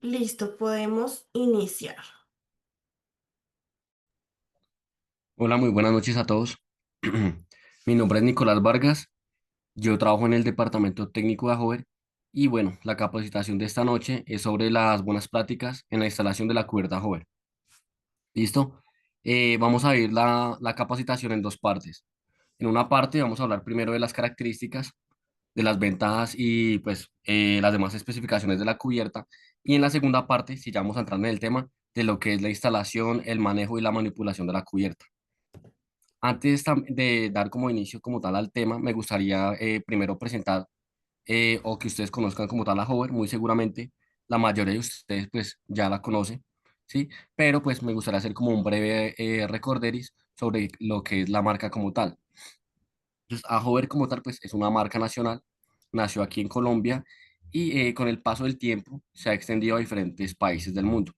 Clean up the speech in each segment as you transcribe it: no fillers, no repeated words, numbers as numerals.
Listo, podemos iniciar. Hola, muy buenas noches a todos. Mi nombre es Nicolás Vargas. Yo trabajo en el departamento técnico de Ajover y bueno, la capacitación de esta noche es sobre las buenas prácticas en la instalación de la cubierta Ajover. ¿Listo? Vamos a ver la capacitación en dos partes. En una parte vamos a hablar primero de las características, de las ventajas y pues las demás especificaciones de la cubierta. Y en la segunda parte, si ya vamos a entrar en el tema de lo que es la instalación, el manejo y la manipulación de la cubierta. Antes de dar como inicio como tal al tema, me gustaría primero presentar o que ustedes conozcan como tal a Hover. Muy seguramente la mayoría de ustedes pues ya la conocen, ¿sí? Pero pues me gustaría hacer como un breve recorderis sobre lo que es la marca como tal. Entonces, a Hover como tal pues es una marca nacional, nació aquí en Colombia y con el paso del tiempo se ha extendido a diferentes países del mundo.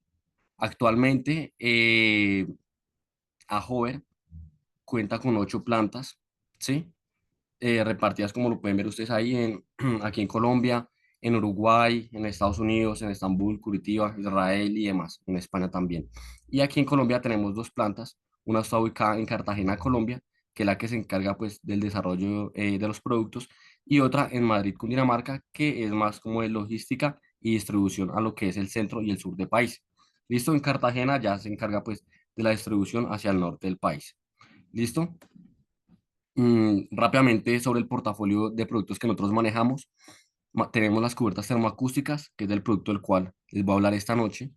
Actualmente, a Hover cuenta con 8 plantas, ¿sí? Repartidas como lo pueden ver ustedes ahí aquí en Colombia, en Uruguay, en Estados Unidos, en Estambul, Curitiba, Israel y demás, en España también. Y aquí en Colombia tenemos 2 plantas, una está ubicada en Cartagena, Colombia, que es la que se encarga pues del desarrollo de los productos, y otra en Madrid, Cundinamarca, que es más como de logística y distribución a lo que es el centro y el sur del país. Listo, en Cartagena ya se encarga pues de la distribución hacia el norte del país. ¿Listo? Rápidamente sobre el portafolio de productos que nosotros manejamos. Tenemos las cubiertas termoacústicas, que es el producto del cual les voy a hablar esta noche.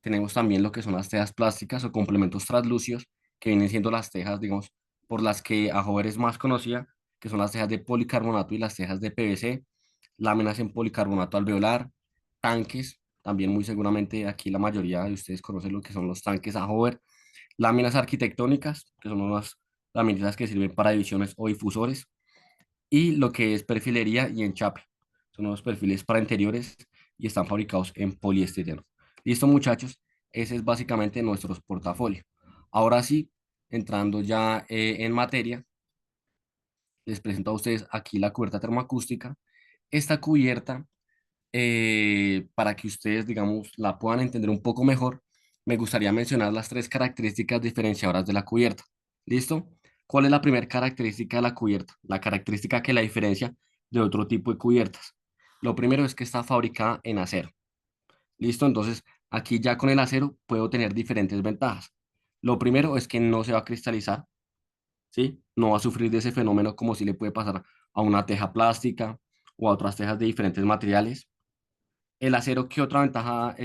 Tenemos también lo que son las tejas plásticas o complementos translúcidos, que vienen siendo las tejas, digamos, por las que Ajover es más conocida, que son las tejas de policarbonato y las tejas de PVC, láminas en policarbonato alveolar, tanques, también muy seguramente aquí la mayoría de ustedes conocen lo que son los tanques Ajover, láminas arquitectónicas, que son unas láminas que sirven para divisiones o difusores, y lo que es perfilería y enchape. Son unos perfiles para interiores y están fabricados en poliestireno. Listo, muchachos, ese es básicamente nuestro portafolio. Ahora sí, entrando ya en materia, les presento a ustedes aquí la cubierta termoacústica. Esta cubierta, para que ustedes, digamos, la puedan entender un poco mejor, me gustaría mencionar las 3 características diferenciadoras de la cubierta. ¿Listo? ¿Cuál es la primera característica de la cubierta? La característica que la diferencia de otro tipo de cubiertas. Lo primero es que está fabricada en acero. ¿Listo? Entonces, aquí ya con el acero puedo tener diferentes ventajas. Lo primero es que no se va a cristalizar, ¿sí? No va a sufrir de ese fenómeno como si le puede pasar a una teja plástica o a otras tejas de diferentes materiales. El acero, ¿qué otra ventaja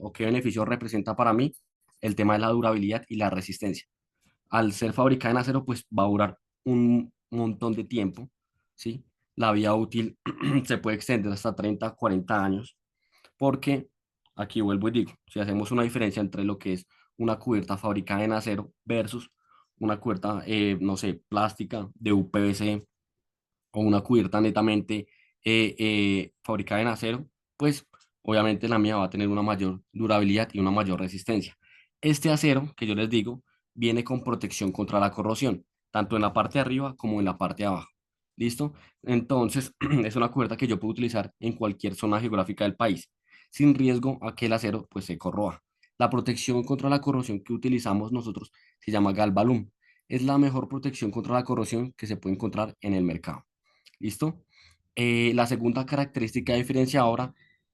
o qué beneficio representa para mí? El tema de la durabilidad y la resistencia. Al ser fabricada en acero, pues va a durar un montón de tiempo, ¿sí? La vida útil se puede extender hasta 30, 40 años, porque aquí vuelvo y digo, si hacemos una diferencia entre lo que es una cubierta fabricada en acero versus una cubierta, no sé, plástica de UPVC o una cubierta netamente fabricada en acero, pues obviamente la mía va a tener una mayor durabilidad y una mayor resistencia. Este acero que yo les digo viene con protección contra la corrosión, tanto en la parte de arriba como en la parte de abajo. ¿Listo? Entonces, es una cubierta que yo puedo utilizar en cualquier zona geográfica del país, sin riesgo a que el acero pues se corroa. La protección contra la corrosión que utilizamos nosotros se llama Galvalume. Es la mejor protección contra la corrosión que se puede encontrar en el mercado. ¿Listo? La segunda característica diferenciadora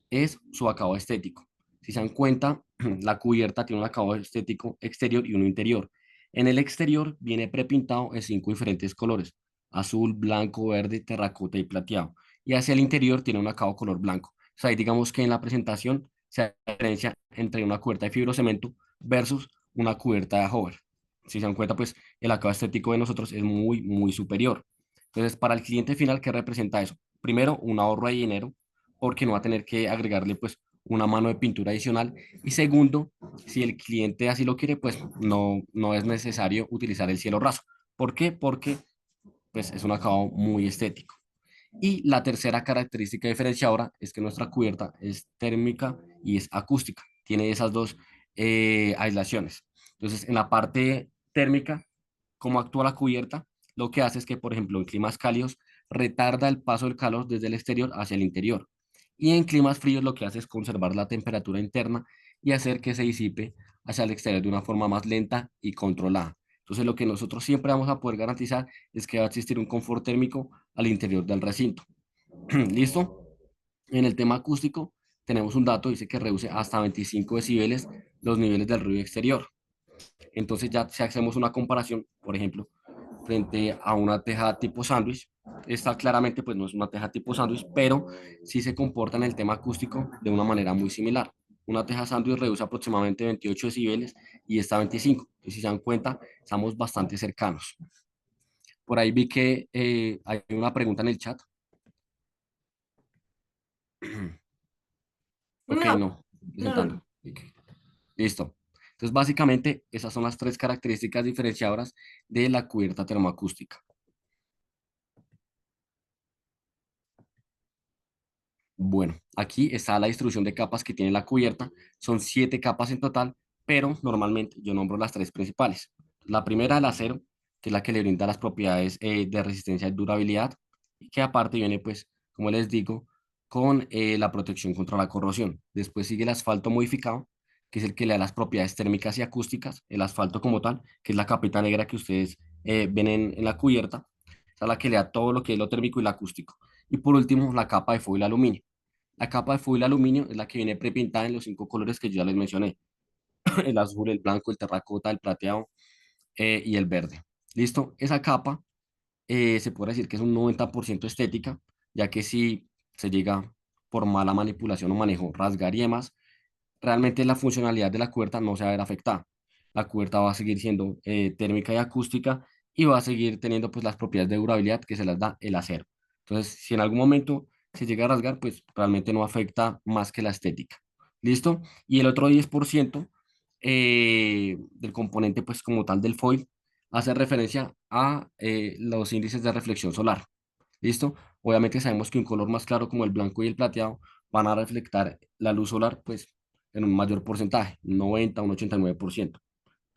es su acabado estético. Si se dan cuenta, la cubierta tiene un acabado estético exterior y uno interior. En el exterior viene prepintado en 5 diferentes colores: azul, blanco, verde, terracota y plateado. Y hacia el interior tiene un acabado color blanco. O sea, ahí digamos que en la presentación se diferencia entre una cubierta de fibrocemento versus una cubierta de hover. Si se dan cuenta, pues el acabado estético de nosotros es muy, muy superior. Entonces, para el cliente final, ¿qué representa eso? Primero, un ahorro de dinero, porque no va a tener que agregarle pues una mano de pintura adicional. Y segundo, si el cliente así lo quiere, pues no es necesario utilizar el cielo raso. ¿Por qué? Porque pues es un acabado muy estético. Y la tercera característica diferenciadora es que nuestra cubierta es térmica y es acústica. Tiene esas dos aislaciones. Entonces, en la parte térmica, ¿cómo actúa la cubierta? Lo que hace es que, por ejemplo, en climas cálidos, retarda el paso del calor desde el exterior hacia el interior. Y en climas fríos lo que hace es conservar la temperatura interna y hacer que se disipe hacia el exterior de una forma más lenta y controlada. Entonces lo que nosotros siempre vamos a poder garantizar es que va a existir un confort térmico al interior del recinto. ¿Listo? En el tema acústico tenemos un dato, dice que reduce hasta 25 decibeles los niveles del ruido exterior. Entonces ya si hacemos una comparación, por ejemplo, frente a una teja tipo sándwich, esta claramente pues no es una teja tipo sándwich, pero sí se comporta en el tema acústico de una manera muy similar. Una teja sándwich reduce aproximadamente 28 decibeles y esta 25. Entonces, si se dan cuenta, estamos bastante cercanos. Por ahí vi que hay una pregunta en el chat. Ok, No, no, no, presentando. no. Ok, listo. Entonces, básicamente, esas son las tres características diferenciadoras de la cubierta termoacústica. Bueno, aquí está la distribución de capas que tiene la cubierta. Son 7 capas en total, pero normalmente yo nombro las tres principales. La primera, el acero, que es la que le brinda las propiedades de resistencia y durabilidad, y que aparte viene, pues, como les digo, con la protección contra la corrosión. Después sigue el asfalto modificado, que es el que le da las propiedades térmicas y acústicas, el asfalto como tal, que es la capita negra que ustedes ven en la cubierta, esa es la que le da todo lo que es lo térmico y lo acústico. Y por último, la capa de foil aluminio. La capa de foil aluminio es la que viene prepintada en los 5 colores que yo ya les mencioné: el azul, el blanco, el terracota, el plateado y el verde. ¿Listo? Esa capa se puede decir que es un 90% estética, ya que si se llega por mala manipulación o manejo, rasgar y demás, realmente la funcionalidad de la cubierta no se va a ver afectada. La cubierta va a seguir siendo térmica y acústica y va a seguir teniendo pues las propiedades de durabilidad que se las da el acero. Entonces, si en algún momento se llega a rasgar, pues realmente no afecta más que la estética. ¿Listo? Y el otro 10% del componente pues como tal del foil hace referencia a los índices de reflexión solar. ¿Listo? Obviamente sabemos que un color más claro como el blanco y el plateado van a reflectar la luz solar pues en un mayor porcentaje, un 90, un 89%.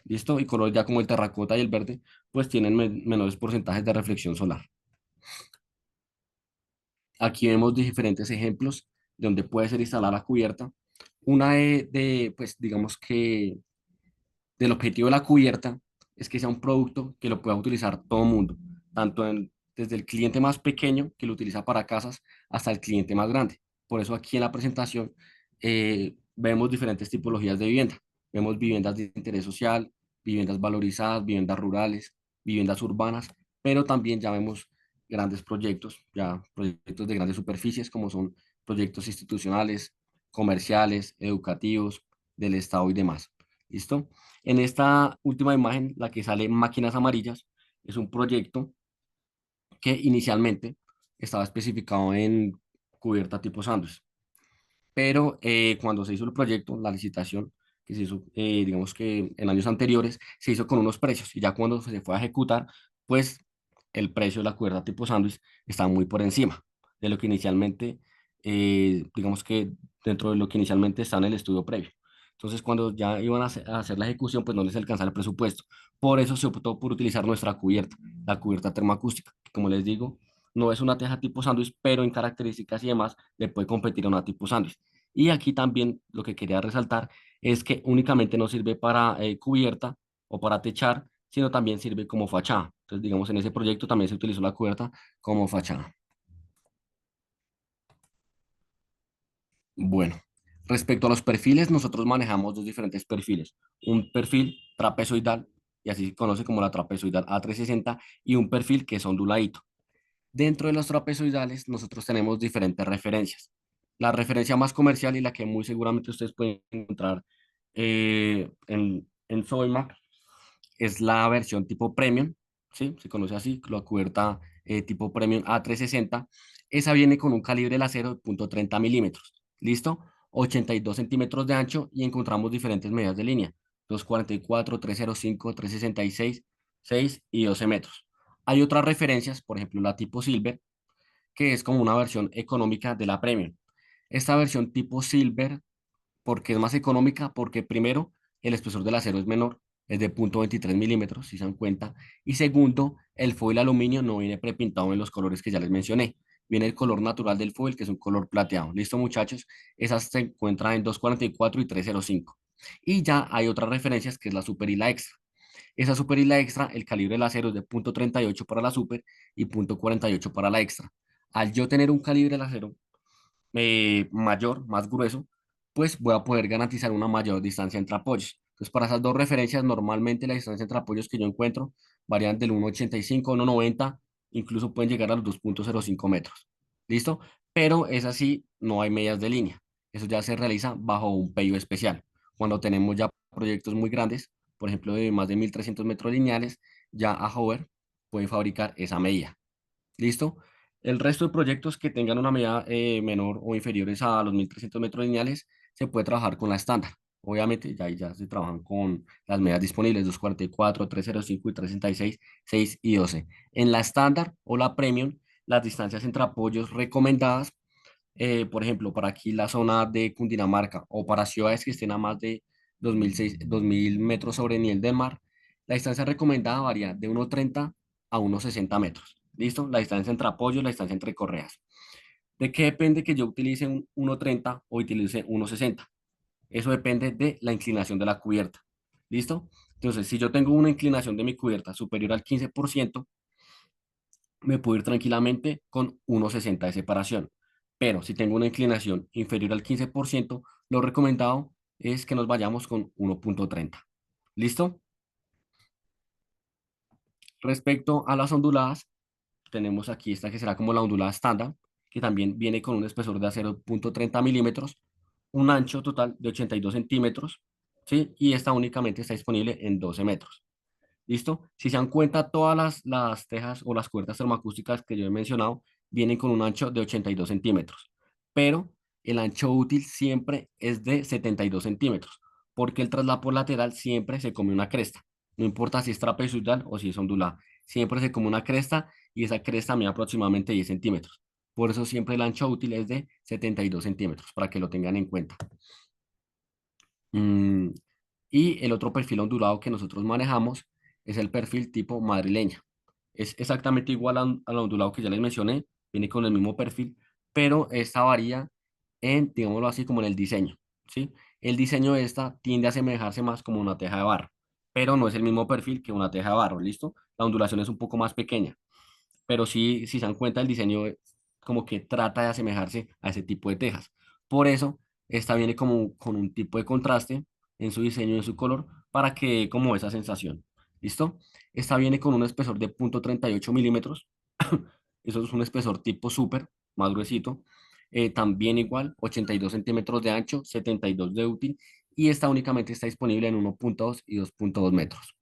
¿Listo? Y colores ya como el terracota y el verde, pues tienen menores porcentajes de reflexión solar. Aquí vemos diferentes ejemplos de donde puede ser instalada la cubierta. Una pues digamos que del objetivo de la cubierta es que sea un producto que lo pueda utilizar todo el mundo, desde el cliente más pequeño que lo utiliza para casas hasta el cliente más grande. Por eso aquí en la presentación vemos diferentes tipologías de vivienda. Vemos viviendas de interés social, viviendas valorizadas, viviendas rurales, viviendas urbanas, pero también ya vemos grandes proyectos, ya proyectos de grandes superficies como son proyectos institucionales, comerciales, educativos, del Estado y demás. ¿Listo? En esta última imagen, la que sale máquinas amarillas, es un proyecto que inicialmente estaba especificado en cubierta tipo sándwich, pero cuando se hizo el proyecto, la licitación que se hizo, digamos que en años anteriores, se hizo con unos precios y ya cuando se fue a ejecutar, pues el precio de la cubierta tipo sándwich estaba muy por encima de lo que inicialmente, digamos que dentro de lo que inicialmente está en el estudio previo. Entonces, cuando ya iban a hacer la ejecución, pues no les alcanzaba el presupuesto. Por eso se optó por utilizar nuestra cubierta, la cubierta termoacústica, que como les digo, no es una teja tipo sándwich, pero en características y demás le puede competir a una tipo sándwich. Y aquí también lo que quería resaltar es que únicamente no sirve para cubierta o para techar, sino también sirve como fachada. Entonces, digamos, en ese proyecto también se utilizó la cubierta como fachada. Bueno, respecto a los perfiles, nosotros manejamos dos diferentes perfiles. Un perfil trapezoidal, y así se conoce como la trapezoidal A360, y un perfil que es onduladito. Dentro de los trapezoidales, nosotros tenemos diferentes referencias. La referencia más comercial y la que muy seguramente ustedes pueden encontrar en Sodimac es la versión tipo Premium, ¿sí? Se conoce así, la cubierta tipo Premium A360. Esa viene con un calibre de acero de 0.30 milímetros, ¿listo? 82 centímetros de ancho y encontramos diferentes medidas de línea: 244, 305, 366, 6 y 12 metros. Hay otras referencias, por ejemplo, la tipo Silver, que es como una versión económica de la Premium. Esta versión tipo Silver, porque es más económica, porque primero, el espesor del acero es menor, es de 0.23 milímetros, si se dan cuenta, y segundo, el foil aluminio no viene prepintado en los colores que ya les mencioné, viene el color natural del foil, que es un color plateado. ¿Listo, muchachos? Esas se encuentran en 244 y 305. Y ya hay otras referencias, que es la super y la extra. Esa super y la extra, el calibre del acero es de .38 para la super y .48 para la extra. Al yo tener un calibre del acero mayor, más grueso, pues voy a poder garantizar una mayor distancia entre apoyos. Entonces, para esas dos referencias, normalmente la distancia entre apoyos que yo encuentro varían del 1,85 a 1,90, incluso pueden llegar a los 2,05 metros. ¿Listo? Pero es así, no hay medias de línea. Eso ya se realiza bajo un PEIO especial. Cuando tenemos ya proyectos muy grandes, por ejemplo, de más de 1.300 metros lineales, ya a Hover puede fabricar esa medida. ¿Listo? El resto de proyectos que tengan una medida menor o inferiores a los 1.300 metros lineales se puede trabajar con la estándar. Obviamente, ya se trabajan con las medidas disponibles, 244, 305 y 366, 6 y 12. En la estándar o la premium, las distancias entre apoyos recomendadas, por ejemplo, para aquí la zona de Cundinamarca o para ciudades que estén a más de 2.000 metros sobre el nivel del mar, la distancia recomendada varía de 1,30 a 1,60 metros. ¿Listo? La distancia entre apoyos, la distancia entre correas. ¿De qué depende que yo utilice un 1,30 o utilice 1,60? Eso depende de la inclinación de la cubierta. ¿Listo? Entonces, si yo tengo una inclinación de mi cubierta superior al 15%, me puedo ir tranquilamente con 1,60 de separación. Pero si tengo una inclinación inferior al 15%, lo recomendado es que nos vayamos con 1,30. ¿Listo? Respecto a las onduladas, tenemos aquí esta que será como la ondulada estándar, que también viene con un espesor de acero 0,30 milímetros, un ancho total de 82 centímetros, ¿sí? Y esta únicamente está disponible en 12 metros. ¿Listo? Si se dan cuenta, todas las tejas o las cuerdas termoacústicas que yo he mencionado vienen con un ancho de 82 centímetros, pero el ancho útil siempre es de 72 centímetros, porque el traslapo lateral siempre se come una cresta. No importa si es trapezoidal o si es ondulada, siempre se come una cresta y esa cresta mide aproximadamente 10 centímetros. Por eso siempre el ancho útil es de 72 centímetros, para que lo tengan en cuenta. Mm, y el otro perfil ondulado que nosotros manejamos es el perfil tipo madrileña. Es exactamente igual al ondulado que ya les mencioné, viene con el mismo perfil, pero esta varía en, digámoslo así, como en el diseño, ¿sí? El diseño de esta tiende a asemejarse más como una teja de barro, pero no es el mismo perfil que una teja de barro, ¿listo? La ondulación es un poco más pequeña, pero sí, si se dan cuenta, el diseño como que trata de asemejarse a ese tipo de tejas. Por eso, esta viene como con un tipo de contraste en su diseño y en su color para que dé como esa sensación. ¿Listo? Esta viene con un espesor de 0,38 milímetros. Eso es un espesor tipo super, más gruesito. También igual, 82 centímetros de ancho, 72 de útil. Y esta únicamente está disponible en 1,2 y 2,2 metros.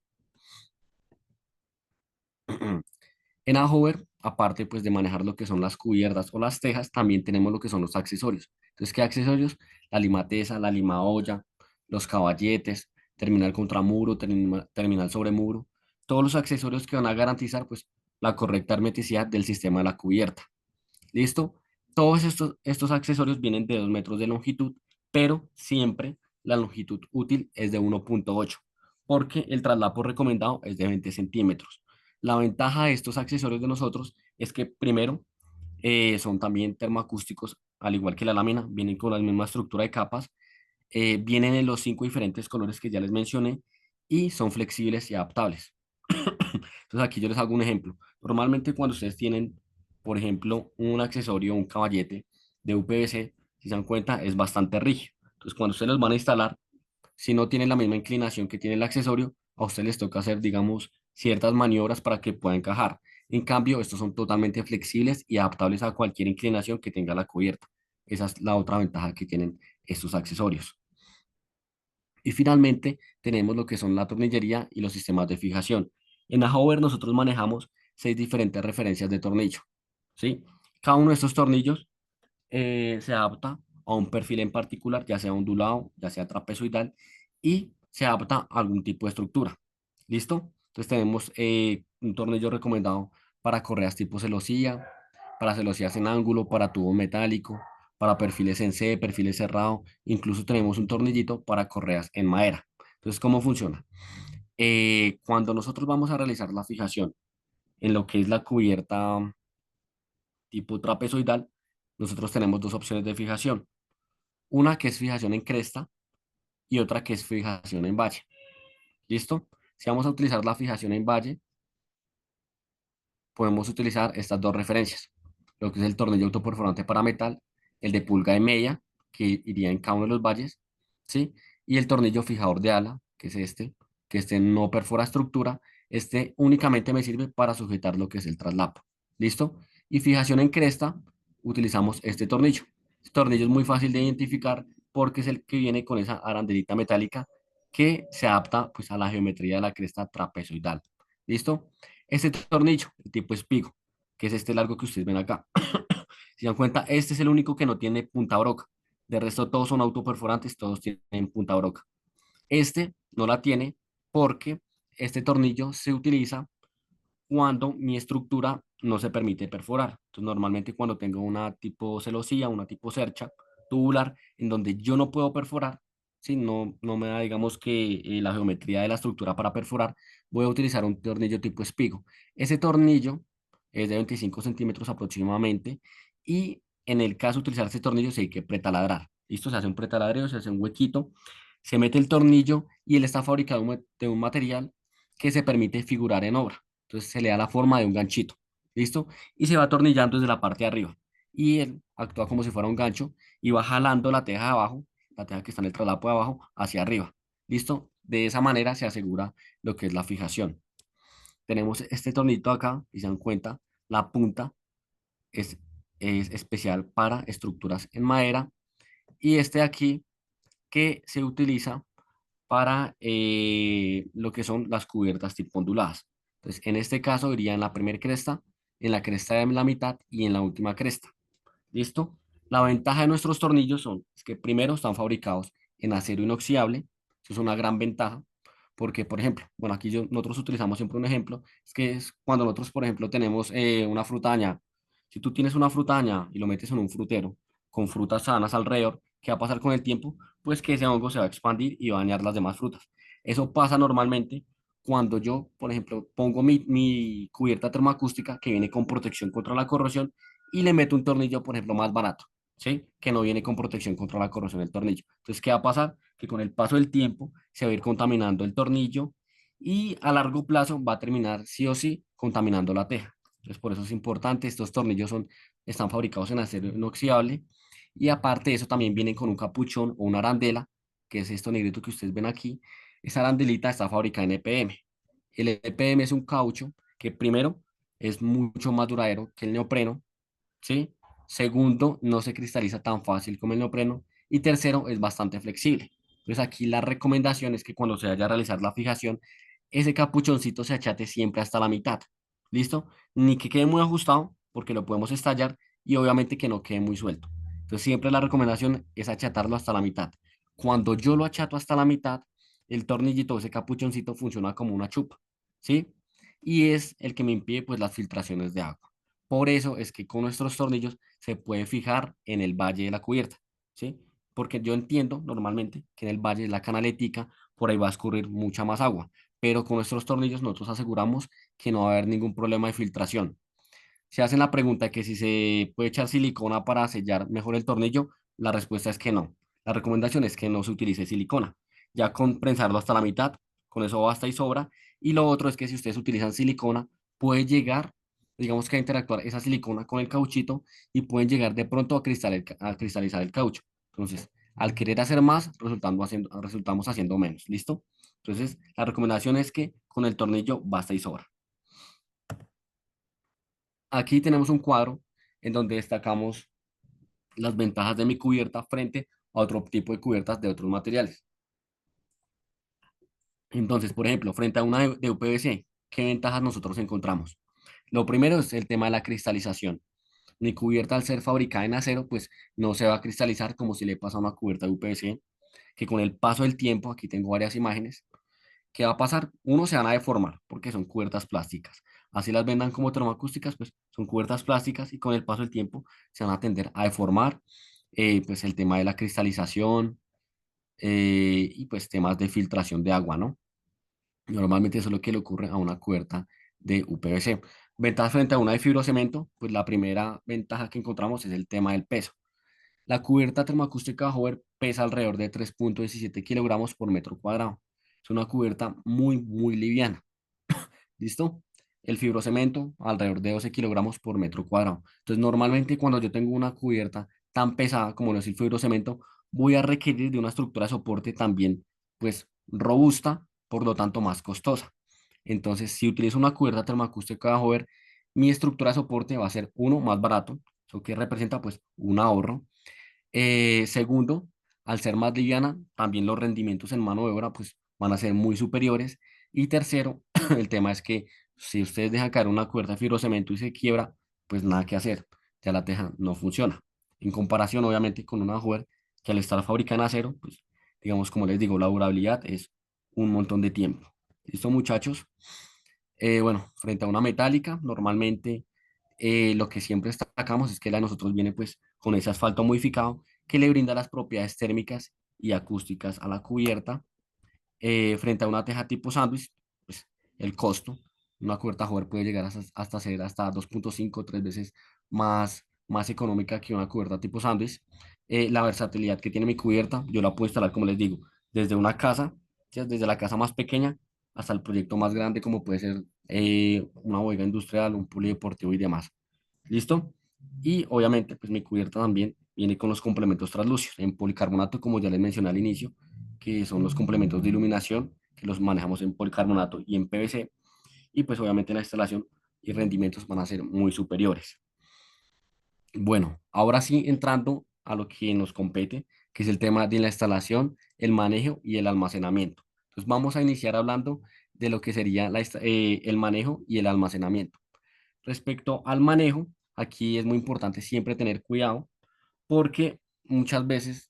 En Ahover, aparte pues de manejar lo que son las cubiertas o las tejas, también tenemos lo que son los accesorios. Entonces, ¿qué accesorios? La limatesa, la lima olla, los caballetes, terminal contra muro, terminal sobre muro, todos los accesorios que van a garantizar pues la correcta hermeticidad del sistema de la cubierta. ¿Listo? Todos estos accesorios vienen de 2 metros de longitud, pero siempre la longitud útil es de 1,8, porque el traslapo recomendado es de 20 centímetros. La ventaja de estos accesorios de nosotros es que primero son también termoacústicos, al igual que la lámina, vienen con la misma estructura de capas, vienen en los 5 diferentes colores que ya les mencioné y son flexibles y adaptables. Entonces aquí yo les hago un ejemplo. Normalmente cuando ustedes tienen, por ejemplo, un accesorio, un caballete de UPVC, si se dan cuenta, es bastante rígido. Entonces cuando ustedes los van a instalar, si no tienen la misma inclinación que tiene el accesorio, a ustedes les toca hacer, digamos, ciertas maniobras para que pueda encajar. En cambio, estos son totalmente flexibles y adaptables a cualquier inclinación que tenga la cubierta. Esa es la otra ventaja que tienen estos accesorios. Y finalmente tenemos lo que son la tornillería y los sistemas de fijación. En Ahover nosotros manejamos 6 diferentes referencias de tornillo, ¿sí? Cada uno de estos tornillos se adapta a un perfil en particular, ya sea ondulado, ya sea trapezoidal, y se adapta a algún tipo de estructura. ¿Listo? Entonces tenemos un tornillo recomendado para correas tipo celosía, para celosías en ángulo, para tubo metálico, para perfiles en C, perfiles cerrados, incluso tenemos un tornillito para correas en madera. Entonces, ¿cómo funciona? Cuando nosotros vamos a realizar la fijación en lo que es la cubierta tipo trapezoidal, nosotros tenemos dos opciones de fijación. Una que es fijación en cresta y otra que es fijación en valle. ¿Listo? Si vamos a utilizar la fijación en valle, podemos utilizar estas dos referencias, lo que es el tornillo autoperforante para metal, el de pulga y media, que iría en cada uno de los valles, ¿sí? Y el tornillo fijador de ala, que este no perfora estructura, este únicamente me sirve para sujetar lo que es el traslapo, ¿listo? Y fijación en cresta, utilizamos este tornillo. Este tornillo es muy fácil de identificar porque es el que viene con esa arandelita metálica que se adapta pues a la geometría de la cresta trapezoidal, ¿listo? Este tornillo, el tipo espigo, que es este largo que ustedes ven acá. Si se dan cuenta, este es el único que no tiene punta broca. De resto, todos son autoperforantes, todos tienen punta broca. Este no la tiene porque este tornillo se utiliza cuando mi estructura no se permite perforar. Entonces, normalmente cuando tengo una tipo celosía, una tipo cercha tubular, en donde yo no puedo perforar, si no me da, digamos que la geometría de la estructura para perforar, voy a utilizar un tornillo tipo espigo. Ese tornillo es de 25 centímetros aproximadamente y en el caso de utilizar ese tornillo se hay que pretaladrar. Listo, se hace un pretaladreo, se hace un huequito, se mete el tornillo y él está fabricado de un material que se permite figurar en obra. Entonces se le da la forma de un ganchito, ¿listo? Y se va atornillando desde la parte de arriba. Y él actúa como si fuera un gancho y va jalando la teja de abajo, la teja que está en el traslapo de abajo, hacia arriba, ¿listo? De esa manera se asegura lo que es la fijación. Tenemos este tornito acá, y se dan cuenta, la punta es, es especial para estructuras en madera. Y este de aquí que se utiliza para lo que son las cubiertas tipo onduladas. Entonces, en este caso iría en la primera cresta, en la cresta de la mitad y en la última cresta. ¿Listo? La ventaja de nuestros tornillos son es que primero están fabricados en acero inoxidable. Eso es una gran ventaja porque, por ejemplo, bueno, aquí nosotros utilizamos siempre un ejemplo, es que es cuando nosotros, por ejemplo, tenemos una fruta dañada. Si tú tienes una fruta dañada y lo metes en un frutero con frutas sanas alrededor, ¿qué va a pasar con el tiempo? Pues que ese hongo se va a expandir y va a dañar las demás frutas. Eso pasa normalmente cuando yo, por ejemplo, pongo mi cubierta termoacústica que viene con protección contra la corrosión y le meto un tornillo, por ejemplo, más barato, ¿sí? Que no viene con protección contra la corrosión del tornillo. Entonces, ¿qué va a pasar? Que con el paso del tiempo se va a ir contaminando el tornillo y a largo plazo va a terminar sí o sí contaminando la teja. Entonces, por eso es importante, estos tornillos están fabricados en acero inoxidable y aparte de eso también vienen con un capuchón o una arandela, que es esto negrito que ustedes ven aquí. Esa arandelita está fabricada en EPM. El EPM es un caucho que primero es mucho más duradero que el neopreno, ¿sí? Segundo, no se cristaliza tan fácil como el neopreno. Y tercero, es bastante flexible. Entonces aquí la recomendación es que cuando se vaya a realizar la fijación, ese capuchoncito se achate siempre hasta la mitad. ¿Listo? Ni que quede muy ajustado, porque lo podemos estallar, y obviamente que no quede muy suelto. Entonces siempre la recomendación es achatarlo hasta la mitad. Cuando yo lo achato hasta la mitad, el tornillito, ese capuchoncito funciona como una chupa, ¿sí? Y es el que me impide pues las filtraciones de agua. Por eso es que con nuestros tornillos se puede fijar en el valle de la cubierta, ¿sí? Porque yo entiendo normalmente que en el valle de la canaletica, por ahí va a escurrir mucha más agua, pero con nuestros tornillos nosotros aseguramos que no va a haber ningún problema de filtración. Si hacen la pregunta de que si se puede echar silicona para sellar mejor el tornillo, la respuesta es que no. La recomendación es que no se utilice silicona. Ya con prensarlo hasta la mitad, con eso basta y sobra. Y lo otro es que si ustedes utilizan silicona, puede llegar, digamos que a interactuar esa silicona con el cauchito y pueden llegar de pronto a cristalizar el caucho. Entonces, al querer hacer más, resultamos haciendo menos. ¿Listo? Entonces, la recomendación es que con el tornillo basta y sobra. Aquí tenemos un cuadro en donde destacamos las ventajas de mi cubierta frente a otro tipo de cubiertas de otros materiales. Entonces, por ejemplo, frente a una de UPVC, ¿qué ventajas nosotros encontramos? Lo primero es el tema de la cristalización. Mi cubierta, al ser fabricada en acero, pues no se va a cristalizar como si le pasa a una cubierta de UPVC, que con el paso del tiempo, aquí tengo varias imágenes, ¿qué va a pasar? Uno, se van a deformar porque son cubiertas plásticas. Así las vendan como termoacústicas, pues son cubiertas plásticas y con el paso del tiempo se van a tender a deformar. Pues el tema de la cristalización y pues temas de filtración de agua, ¿no? Normalmente eso es lo que le ocurre a una cubierta de UPVC. Ventajas frente a una de fibrocemento, pues la primera ventaja que encontramos es el tema del peso. La cubierta termoacústica Hover pesa alrededor de 3,17 kilogramos por metro cuadrado. Es una cubierta muy, muy liviana. ¿Listo? El fibrocemento alrededor de 12 kilogramos por metro cuadrado. Entonces, normalmente cuando yo tengo una cubierta tan pesada como lo es el fibrocemento, voy a requerir de una estructura de soporte también, pues, robusta, por lo tanto, más costosa. Entonces, si utilizo una cubierta termoacústica de Hover, mi estructura de soporte va a ser, uno, más barato, eso que representa, pues, un ahorro. Segundo, al ser más liviana, también los rendimientos en mano de obra pues, van a ser muy superiores. Y tercero, el tema es que si ustedes dejan caer una cuerda de fibrocemento y se quiebra, pues nada que hacer, ya la teja no funciona. En comparación, obviamente, con una Hover que al estar fabricada en acero, pues digamos, como les digo, la durabilidad es un montón de tiempo. ¿Listo, muchachos? Bueno, frente a una metálica, normalmente lo que siempre destacamos es que la de nosotros viene pues con ese asfalto modificado que le brinda las propiedades térmicas y acústicas a la cubierta. Frente a una teja tipo sándwich, pues el costo, una cubierta Hover puede llegar hasta ser hasta 2,5 3 veces más económica que una cubierta tipo sándwich. La versatilidad que tiene mi cubierta, yo la puedo instalar, como les digo, desde una casa, ¿sí? Desde la casa más pequeña hasta el proyecto más grande, como puede ser una bodega industrial, un polideportivo y demás. ¿Listo? Y obviamente, pues mi cubierta también viene con los complementos translúcidos en policarbonato, como ya les mencioné al inicio, que son los complementos de iluminación, que los manejamos en policarbonato y en PVC, y pues obviamente la instalación y rendimientos van a ser muy superiores. Bueno, ahora sí entrando a lo que nos compete, que es el tema de la instalación, el manejo y el almacenamiento. Entonces vamos a iniciar hablando de lo que sería el manejo y el almacenamiento. Respecto al manejo, aquí es muy importante siempre tener cuidado porque muchas veces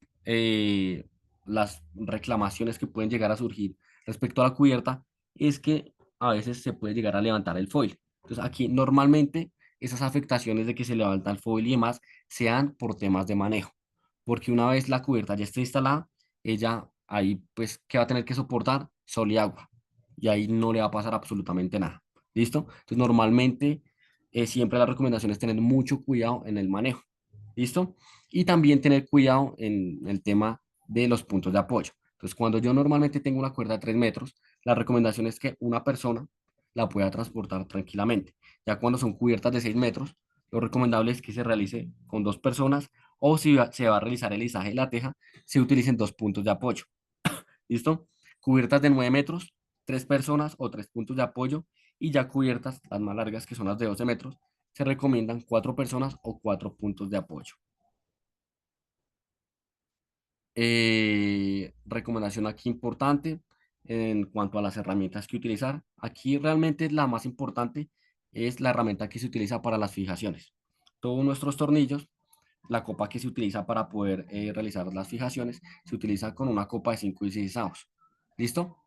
las reclamaciones que pueden llegar a surgir respecto a la cubierta es que a veces se puede llegar a levantar el foil. Entonces aquí normalmente esas afectaciones de que se levanta el foil y demás se dan por temas de manejo, porque una vez la cubierta ya esté instalada, ella ahí pues que va a tener que soportar sol y agua y ahí no le va a pasar absolutamente nada. ¿Listo? Entonces normalmente siempre la recomendación es tener mucho cuidado en el manejo. ¿Listo? Y también tener cuidado en el tema de los puntos de apoyo. Entonces, cuando yo normalmente tengo una cuerda de 3 metros, la recomendación es que una persona la pueda transportar tranquilamente. Ya cuando son cubiertas de 6 metros, lo recomendable es que se realice con dos personas o si se va a realizar el izaje de la teja, se utilicen dos puntos de apoyo. ¿Listo? Cubiertas de 9 metros, tres personas o tres puntos de apoyo y ya cubiertas, las más largas que son las de 12 metros, se recomiendan cuatro personas o cuatro puntos de apoyo. Recomendación aquí importante en cuanto a las herramientas que utilizar. Aquí realmente la más importante es la herramienta que se utiliza para las fijaciones. Todos nuestros tornillos, la copa que se utiliza para poder realizar las fijaciones, se utiliza con una copa de 5/16. ¿Listo?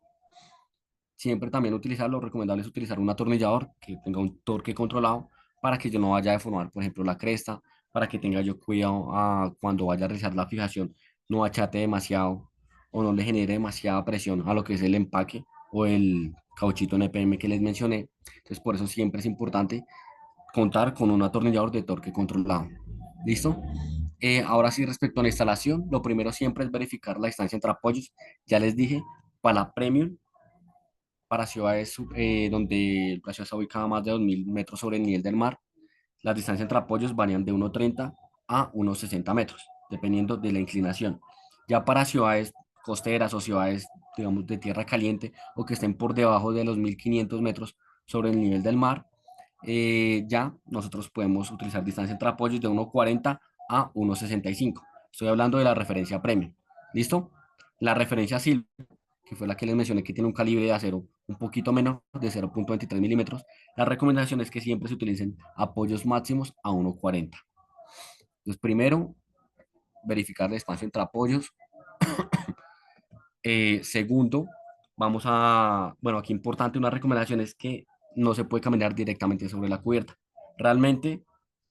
Siempre también utilizar, lo recomendable es utilizar un atornillador que tenga un torque controlado para que yo no vaya a deformar, por ejemplo, la cresta, para que tenga yo cuidado cuando vaya a realizar la fijación, no achate demasiado o no le genere demasiada presión a lo que es el empaque o el cauchito NPM que les mencioné. Entonces, por eso siempre es importante contar con un atornillador de torque controlado. ¿Listo? Ahora sí, respecto a la instalación, lo primero siempre es verificar la distancia entre apoyos. Ya les dije, para la Premium para ciudades donde la ciudad está ubicada a más de 2.000 metros sobre el nivel del mar. Las distancias entre apoyos varían de 1,30 a 1,60 metros, dependiendo de la inclinación. Ya para ciudades costeras o ciudades, digamos, de tierra caliente o que estén por debajo de los 1.500 metros sobre el nivel del mar, ya nosotros podemos utilizar distancia entre apoyos de 1,40 a 1,65. Estoy hablando de la referencia premium. ¿Listo? La referencia SIL que fue la que les mencioné, que tiene un calibre de acero un poquito menor, de 0,23 milímetros, la recomendación es que siempre se utilicen apoyos máximos a 1,40. Entonces, primero, verificar el espacio entre apoyos. Segundo, bueno, aquí importante, una recomendación es que no se puede caminar directamente sobre la cubierta. Realmente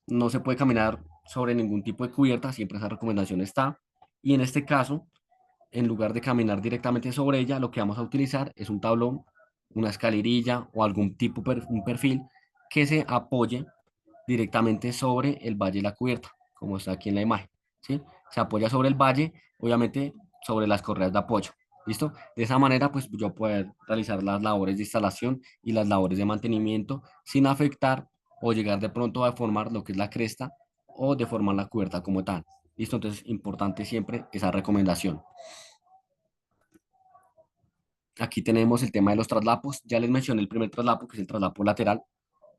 no se puede caminar sobre ningún tipo de cubierta, siempre esa recomendación está. Y en este caso, en lugar de caminar directamente sobre ella, lo que vamos a utilizar es un tablón, una escalerilla o algún tipo, un perfil que se apoye directamente sobre el valle de la cubierta, como está aquí en la imagen, ¿sí? Se apoya sobre el valle, obviamente sobre las correas de apoyo, ¿listo? De esa manera, pues yo poder realizar las labores de instalación y las labores de mantenimiento sin afectar o llegar de pronto a deformar lo que es la cresta o deformar la cubierta como tal. ¿Listo? Entonces, importante siempre esa recomendación. Aquí tenemos el tema de los traslapos. Ya les mencioné el primer traslapo, que es el traslapo lateral,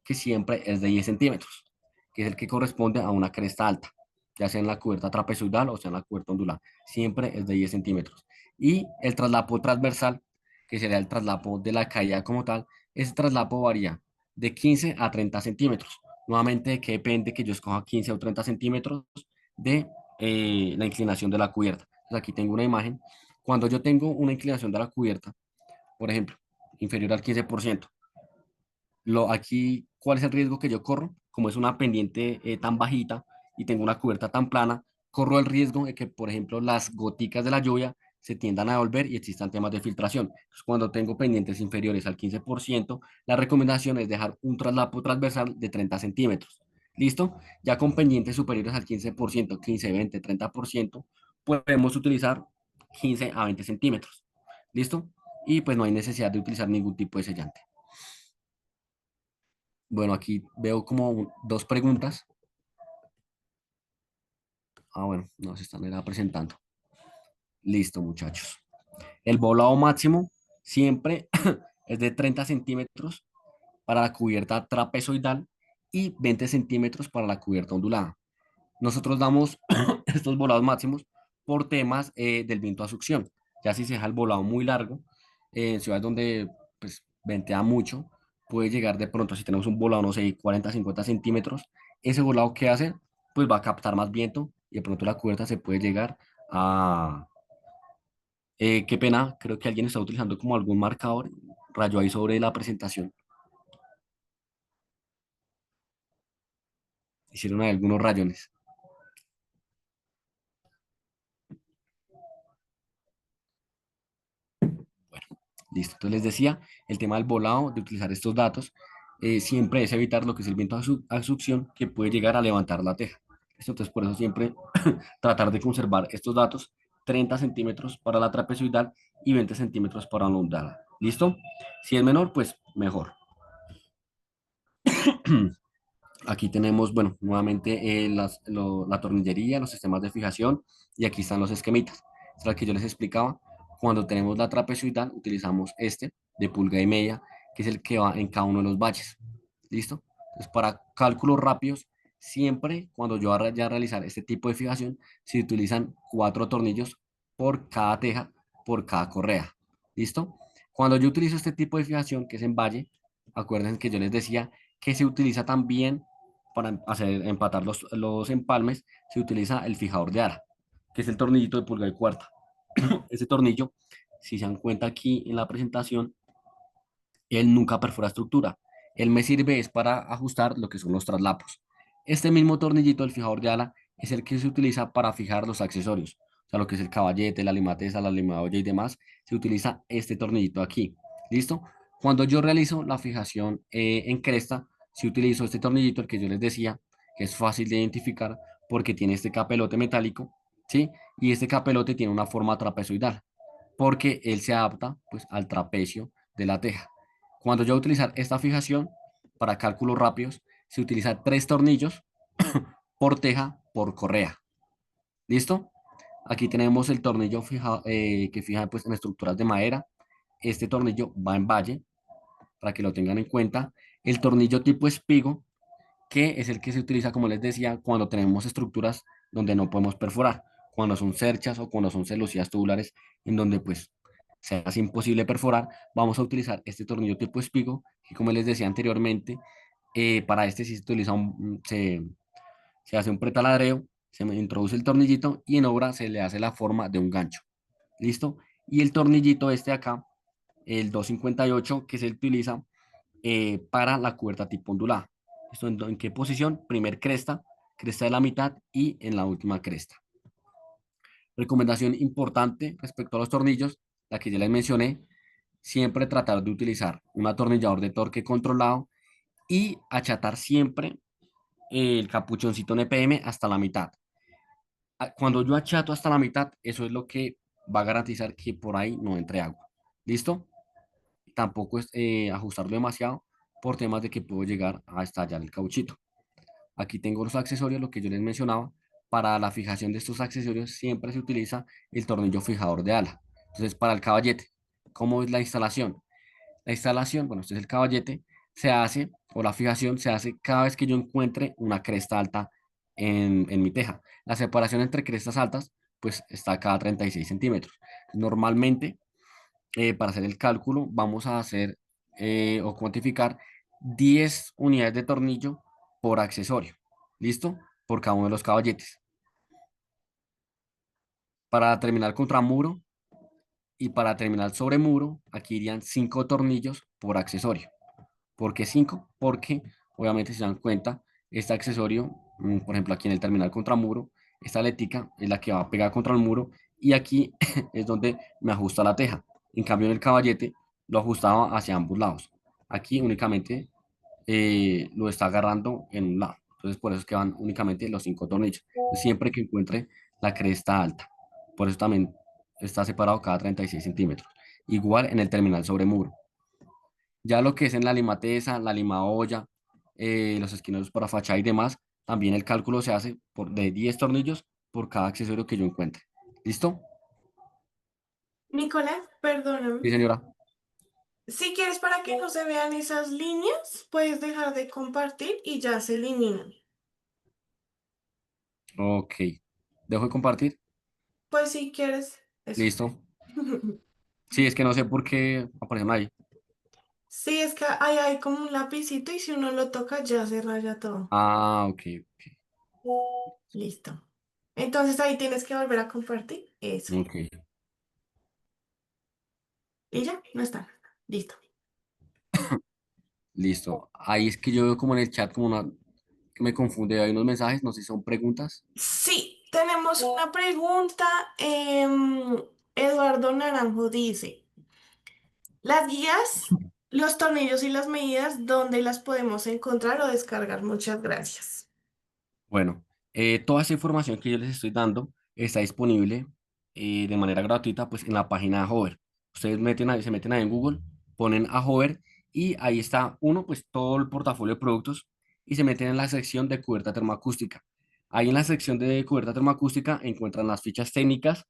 que siempre es de 10 centímetros, que es el que corresponde a una cresta alta, ya sea en la cubierta trapezoidal o sea en la cubierta ondular. Siempre es de 10 centímetros. Y el traslapo transversal, que sería el traslapo de la caída como tal, ese traslapo varía de 15 a 30 centímetros. Nuevamente, que depende que yo escoja 15 o 30 centímetros de la inclinación de la cubierta. Entonces, aquí tengo una imagen. Cuando yo tengo una inclinación de la cubierta, por ejemplo, inferior al 15%, aquí, ¿cuál es el riesgo que yo corro? Como es una pendiente tan bajita y tengo una cubierta tan plana, corro el riesgo de que, por ejemplo, las goticas de la lluvia se tiendan a devolver y existan temas de filtración. Entonces, cuando tengo pendientes inferiores al 15%, la recomendación es dejar un traslapo transversal de 30 centímetros. ¿Listo? Ya con pendientes superiores al 15%, 15, 20, 30%, podemos utilizar 15 a 20 centímetros. ¿Listo? Y pues no hay necesidad de utilizar ningún tipo de sellante. Bueno, aquí veo como dos preguntas. Ah, bueno, nos están era presentando. Listo, muchachos. El volado máximo siempre es de 30 centímetros para la cubierta trapezoidal y 20 centímetros para la cubierta ondulada. Nosotros damos estos volados máximos por temas del viento a succión. Ya si se deja el volado muy largo, en ciudades donde pues ventea mucho, puede llegar de pronto, si tenemos un volado, no sé, 40, 50 centímetros, ese volado que hace, pues va a captar más viento y de pronto la cubierta se puede llegar a... qué pena, creo que alguien está utilizando como algún marcador, rayó ahí sobre la presentación. Hicieron ahí algunos rayones. Listo. Entonces les decía, el tema del volado, de utilizar estos datos, siempre es evitar lo que es el viento a succión que puede llegar a levantar la teja. ¿Listo? Entonces por eso siempre tratar de conservar estos datos, 30 centímetros para la trapezoidal y 20 centímetros para la ondulada. ¿Listo? Si es menor, pues mejor. Aquí tenemos, bueno, nuevamente la tornillería, los sistemas de fijación y aquí están los esquemitas. Es lo que yo les explicaba. Cuando tenemos la trapezoidal, utilizamos este de pulgada y media, que es el que va en cada uno de los baches. ¿Listo? Entonces, para cálculos rápidos, siempre cuando yo vaya a realizar este tipo de fijación, se utilizan 4 tornillos por cada teja, por cada correa. ¿Listo? Cuando yo utilizo este tipo de fijación, que es en valle, acuérdense que yo les decía que se utiliza también para hacer empatar los empalmes, se utiliza el fijador de ara, que es el tornillito de pulgada y cuarta. Ese tornillo, si se dan cuenta aquí en la presentación, él nunca perfora estructura. Él me sirve es para ajustar lo que son los traslapos. Este mismo tornillito del fijador de ala es el que se utiliza para fijar los accesorios. O sea, lo que es el caballete, la limateza, la limadoya y demás, se utiliza este tornillito aquí. ¿Listo? Cuando yo realizo la fijación en cresta, si utilizo este tornillito, el que yo les decía, que es fácil de identificar porque tiene este capelote metálico, ¿sí? Y este capelote tiene una forma trapezoidal, porque él se adapta pues al trapecio de la teja. Cuando yo voy a utilizar esta fijación para cálculos rápidos, se utiliza 3 tornillos por teja por correa. ¿Listo? Aquí tenemos el tornillo que fija pues, en estructuras de madera. Este tornillo va en valle, para que lo tengan en cuenta. El tornillo tipo espigo, que es el que se utiliza, como les decía, cuando tenemos estructuras donde no podemos perforar, cuando son cerchas o cuando son celosías tubulares, en donde pues se hace imposible perforar, vamos a utilizar este tornillo tipo espigo, que como les decía anteriormente, para este sí se utiliza se hace un pretaladreo, se introduce el tornillito y en obra se le hace la forma de un gancho. ¿Listo? Y el tornillito este acá, el 258, que se utiliza para la cubierta tipo ondulada. ¿Esto en qué posición? Primer cresta, cresta de la mitad y en la última cresta. Recomendación importante respecto a los tornillos, la que ya les mencioné, siempre tratar de utilizar un atornillador de torque controlado y achatar siempre el capuchoncito NPM hasta la mitad. Cuando yo achato hasta la mitad, eso es lo que va a garantizar que por ahí no entre agua. ¿Listo? Tampoco es ajustarlo demasiado por temas de que puedo llegar a estallar el cauchito. Aquí tengo los accesorios, lo que yo les mencionaba. Para la fijación de estos accesorios siempre se utiliza el tornillo fijador de ala. Entonces, para el caballete, ¿cómo es la instalación? La instalación, bueno, este es el caballete, se hace, o la fijación se hace cada vez que yo encuentre una cresta alta en mi teja. La separación entre crestas altas, pues está cada 36 centímetros. Normalmente, para hacer el cálculo, vamos a hacer o cuantificar 10 unidades de tornillo por accesorio. ¿Listo? Por cada uno de los caballetes. Para terminar contra muro y para terminar sobre muro, aquí irían 5 tornillos por accesorio. ¿Por qué 5? Porque obviamente si se dan cuenta, este accesorio, por ejemplo aquí en el terminal contra muro, esta aletica es la que va a pegar contra el muro y aquí es donde me ajusta la teja. En cambio en el caballete lo ajustaba hacia ambos lados. Aquí únicamente lo está agarrando en un lado. Entonces por eso es que van únicamente los 5 tornillos. Siempre que encuentre la cresta alta. Por eso también está separado cada 36 centímetros. Igual en el terminal sobre muro. Ya lo que es en la limateza, la limaolla, los esquineros para fachada y demás, también el cálculo se hace de 10 tornillos por cada accesorio que yo encuentre. ¿Listo? Nicolás, perdóname. Sí, señora. Si quieres para que no se vean esas líneas, puedes dejar de compartir y ya se eliminan. Ok. ¿Dejo de compartir? Pues si quieres, eso. Listo. Sí, es que no sé por qué aparecen ahí. Sí, es que ahí hay como un lapicito y si uno lo toca ya se raya todo. Ah, ok. Listo. Entonces ahí tienes que volver a compartir. Eso. Ok. Y ya, no está. Listo. Listo. Ahí es que yo veo como en el chat como una que me confunde. Hay unos mensajes, no sé si son preguntas. Sí, tenemos una pregunta. Eduardo Naranjo dice, las guías, los tornillos y las medidas, ¿dónde las podemos encontrar o descargar? Muchas gracias. Bueno, toda esa información que yo les estoy dando está disponible de manera gratuita pues en la página de Hover. Ustedes se meten ahí en Google, ponen a Hover y ahí está uno, pues todo el portafolio de productos y se meten en la sección de cubierta termoacústica. Ahí en la sección de cubierta termoacústica encuentran las fichas técnicas,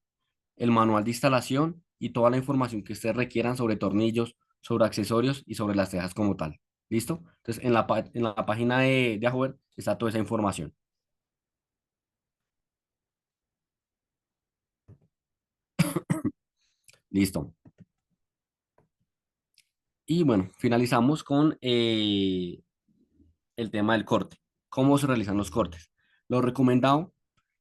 el manual de instalación y toda la información que ustedes requieran sobre tornillos, sobre accesorios y sobre las tejas como tal. ¿Listo? Entonces en la página de Hover está toda esa información. Listo. Y bueno, finalizamos con el tema del corte. ¿Cómo se realizan los cortes? Lo recomendado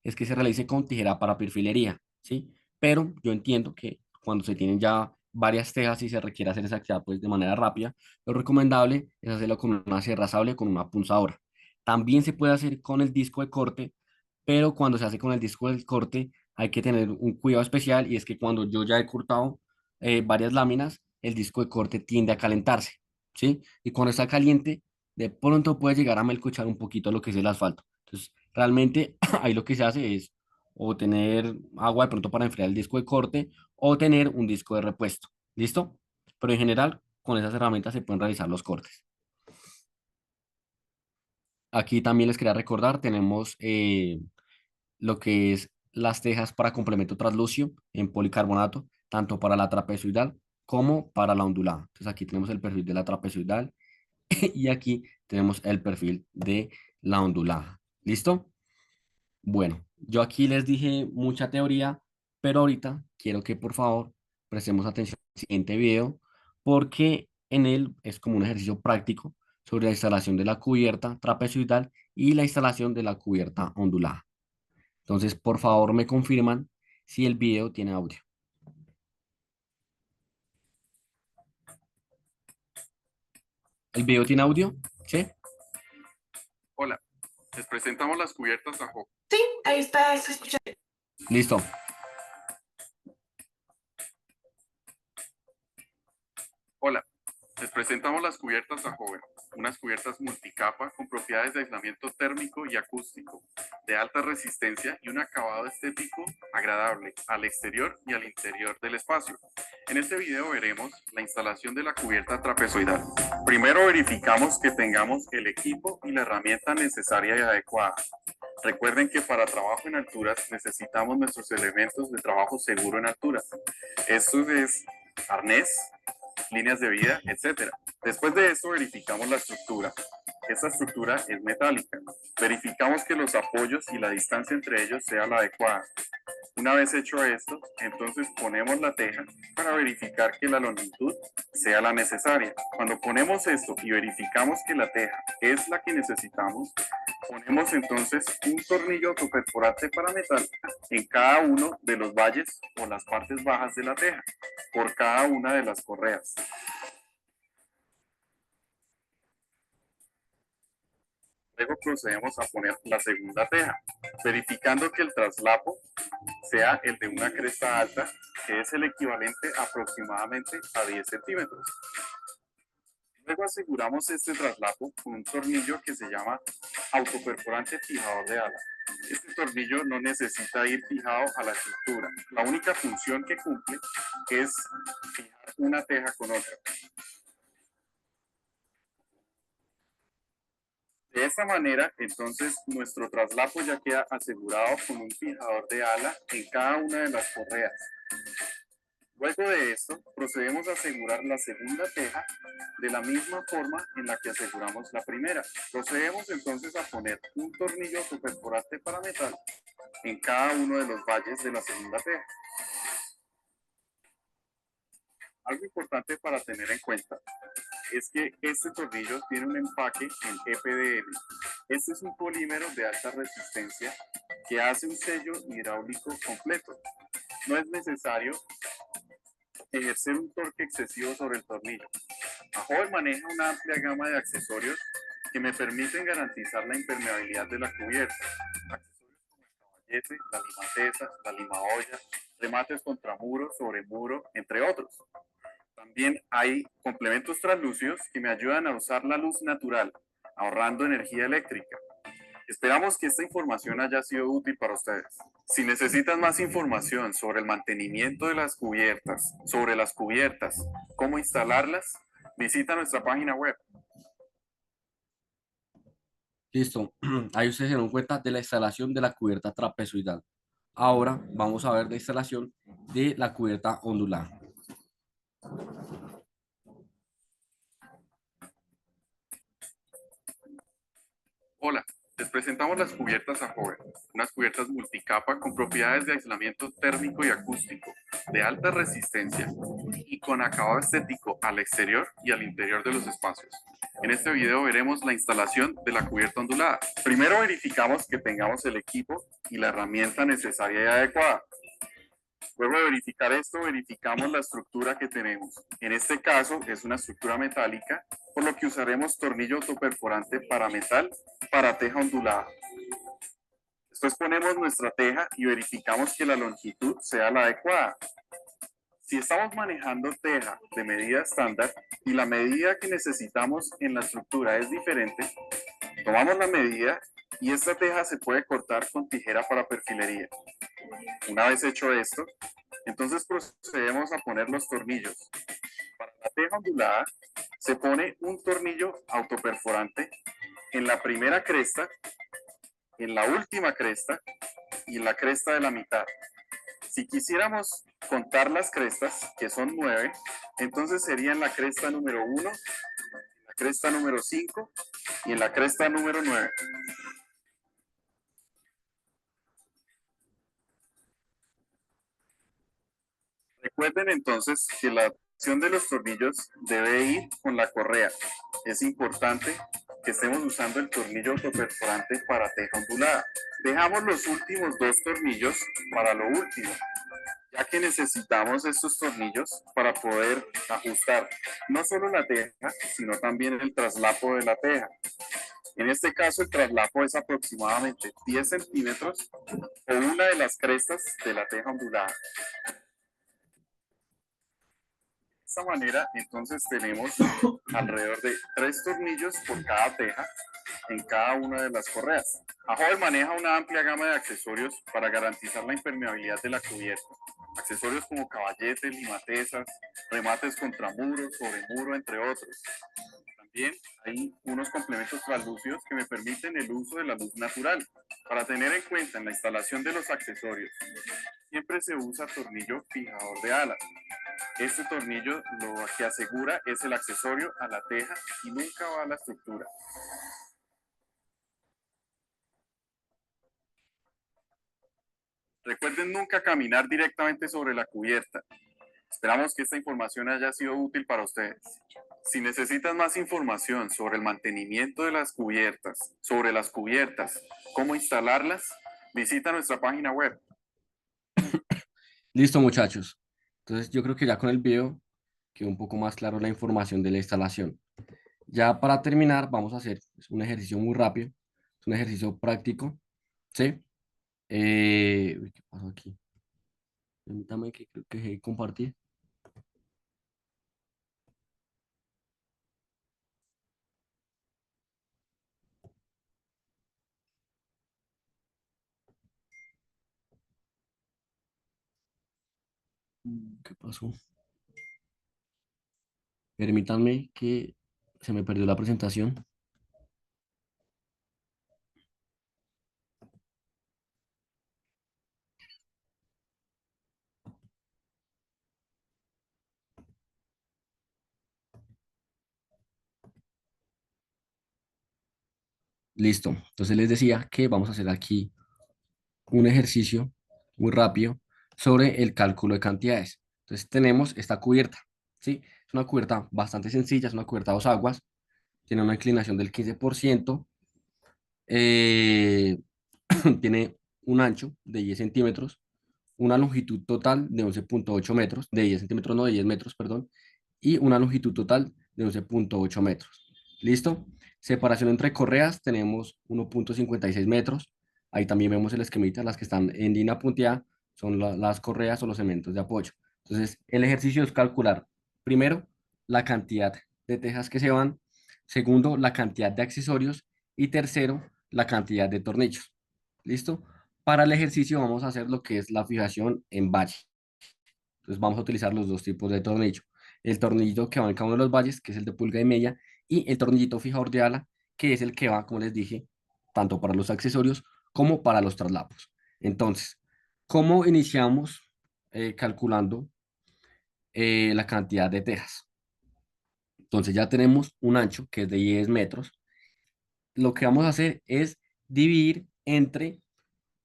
es que se realice con tijera para perfilería, ¿sí? Pero yo entiendo que cuando se tienen ya varias tejas y se requiere hacer esa actividad pues de manera rápida, lo recomendable es hacerlo con una sierra sable o con una punzadora. También se puede hacer con el disco de corte, pero cuando se hace con el disco del corte hay que tener un cuidado especial y es que cuando yo ya he cortado varias láminas, el disco de corte tiende a calentarse, ¿sí? Y cuando está caliente, de pronto puede llegar a melcochar un poquito lo que es el asfalto. Entonces, realmente ahí lo que se hace es o tener agua de pronto para enfriar el disco de corte o tener un disco de repuesto. ¿Listo? Pero en general, con esas herramientas se pueden realizar los cortes. Aquí también les quería recordar, tenemos lo que es las tejas para complemento translúcido en policarbonato, tanto para la trapezoidal como para la ondulada. Entonces aquí tenemos el perfil de la trapezoidal y aquí tenemos el perfil de la ondulada. ¿Listo? Bueno, yo aquí les dije mucha teoría, pero ahorita quiero que por favor prestemos atención al siguiente video porque en él es como un ejercicio práctico sobre la instalación de la cubierta trapezoidal y la instalación de la cubierta ondulada. Entonces, por favor, me confirman si el video tiene audio. ¿El video tiene audio? ¿Sí? Hola, les presentamos las cubiertas a Hover. Sí, ahí está, se escucha. Listo. Hola, les presentamos las cubiertas a Hover. unas cubiertas multicapa con propiedades de aislamiento térmico y acústico, de alta resistencia y un acabado estético agradable al exterior y al interior del espacio. En este video veremos la instalación de la cubierta trapezoidal. Primero verificamos que tengamos el equipo y la herramienta necesaria y adecuada. Recuerden que para trabajo en alturas necesitamos nuestros elementos de trabajo seguro en altura. Esto es arnés, líneas de vida, etc. Después de esto verificamos la estructura. Esta estructura es metálica. Verificamos que los apoyos y la distancia entre ellos sea la adecuada. Una vez hecho esto, entonces ponemos la teja para verificar que la longitud sea la necesaria. Cuando ponemos esto y verificamos que la teja es la que necesitamos, ponemos entonces un tornillo autoperforante para metal en cada uno de los valles o las partes bajas de la teja, por cada una de las correas. Luego procedemos a poner la segunda teja, verificando que el traslapo sea el de una cresta alta, que es el equivalente aproximadamente a 10 centímetros. Luego aseguramos este traslapo con un tornillo que se llama autoperforante fijador de ala. Este tornillo no necesita ir fijado a la estructura. La única función que cumple es fijar una teja con otra. De esta manera, entonces, nuestro traslapo ya queda asegurado con un fijador de ala en cada una de las correas. Luego de esto, procedemos a asegurar la segunda teja de la misma forma en la que aseguramos la primera. Procedemos entonces a poner un tornillo autoperforante para metal en cada uno de los valles de la segunda teja. Algo importante para tener en cuenta es que este tornillo tiene un empaque en EPDM. Este es un polímero de alta resistencia que hace un sello hidráulico completo. No es necesario ejercer un torque excesivo sobre el tornillo. Ahoy maneja una amplia gama de accesorios que me permiten garantizar la impermeabilidad de la cubierta. Accesorios como el caballete, la limateza, la limaolla, remates contra muro, sobre muro, entre otros. También hay complementos translúcidos que me ayudan a usar la luz natural, ahorrando energía eléctrica. Esperamos que esta información haya sido útil para ustedes. Si necesitan más información sobre el mantenimiento de las cubiertas, sobre las cubiertas, cómo instalarlas, visita nuestra página web. Listo. Ahí ustedes se dieron cuenta de la instalación de la cubierta trapezoidal. Ahora vamos a ver la instalación de la cubierta ondulada. Hola, les presentamos las cubiertas Ahoy, unas cubiertas multicapa con propiedades de aislamiento térmico y acústico, de alta resistencia y con acabado estético al exterior y al interior de los espacios. En este video veremos la instalación de la cubierta ondulada. Primero verificamos que tengamos el equipo y la herramienta necesaria y adecuada. Luego de verificar esto, verificamos la estructura que tenemos. En este caso es una estructura metálica, por lo que usaremos tornillo autoperforante para metal para teja ondulada. Después ponemos nuestra teja y verificamos que la longitud sea la adecuada. Si estamos manejando teja de medida estándar y la medida que necesitamos en la estructura es diferente, tomamos la medida y esta teja se puede cortar con tijera para perfilería. Una vez hecho esto, entonces procedemos a poner los tornillos. Para la teja ondulada se pone un tornillo autoperforante en la primera cresta, en la última cresta y en la cresta de la mitad. Si quisiéramos contar las crestas, que son 9, entonces sería en la cresta número 1, en la cresta número 5 y en la cresta número 9. Recuerden entonces que la acción de los tornillos debe ir con la correa. Es importante que estemos usando el tornillo autoperforante para teja ondulada. Dejamos los últimos 2 tornillos para lo último, ya que necesitamos estos tornillos para poder ajustar no solo la teja, sino también el traslapo de la teja. En este caso, el traslapo es aproximadamente 10 centímetros o una de las crestas de la teja ondulada. De esta manera, entonces tenemos alrededor de 3 tornillos por cada teja en cada una de las correas. Ahover maneja una amplia gama de accesorios para garantizar la impermeabilidad de la cubierta. Accesorios como caballetes, limatezas, remates contra muro, sobre muro, entre otros. También hay unos complementos translúcidos que me permiten el uso de la luz natural. Para tener en cuenta en la instalación de los accesorios, siempre se usa tornillo fijador de alas. Este tornillo lo que asegura es el accesorio a la teja y nunca va a la estructura. Recuerden nunca caminar directamente sobre la cubierta. Esperamos que esta información haya sido útil para ustedes. Si necesitas más información sobre el mantenimiento de las cubiertas, sobre las cubiertas, cómo instalarlas, visita nuestra página web. Listo, muchachos. Entonces yo creo que ya con el video quedó un poco más claro la información de la instalación. Ya para terminar, vamos a hacer un ejercicio muy rápido. Es un ejercicio práctico. ¿Sí? Uy, ¿qué pasó aquí? Permítame que creo que dejé de compartir. ¿Qué pasó? Permítanme que se me perdió la presentación. Listo. Entonces les decía que vamos a hacer aquí un ejercicio muy rápido sobre el cálculo de cantidades. Entonces tenemos esta cubierta, ¿sí? Es una cubierta bastante sencilla, es una cubierta a dos aguas, tiene una inclinación del 15%, eh, tiene un ancho de 10 centímetros, una longitud total de 11,8 metros, de 10 centímetros, no de 10 metros, perdón, y una longitud total de 11,8 metros. ¿Listo? Separación entre correas, tenemos 1,56 metros. Ahí también vemos el esquemita, las que están en línea punteada son las correas o los elementos de apoyo. Entonces, el ejercicio es calcular, primero, la cantidad de tejas que se van, segundo, la cantidad de accesorios y tercero, la cantidad de tornillos. ¿Listo? Para el ejercicio vamos a hacer lo que es la fijación en valle. Entonces vamos a utilizar los dos tipos de tornillo. El tornillito que va en cada uno de los valles, que es el de pulga y media, y el tornillito fijador de ala, que es el que va, como les dije, tanto para los accesorios como para los traslapos. Entonces, ¿cómo iniciamos calculando la cantidad de tejas? Entonces ya tenemos un ancho que es de 10 metros. Lo que vamos a hacer es dividir entre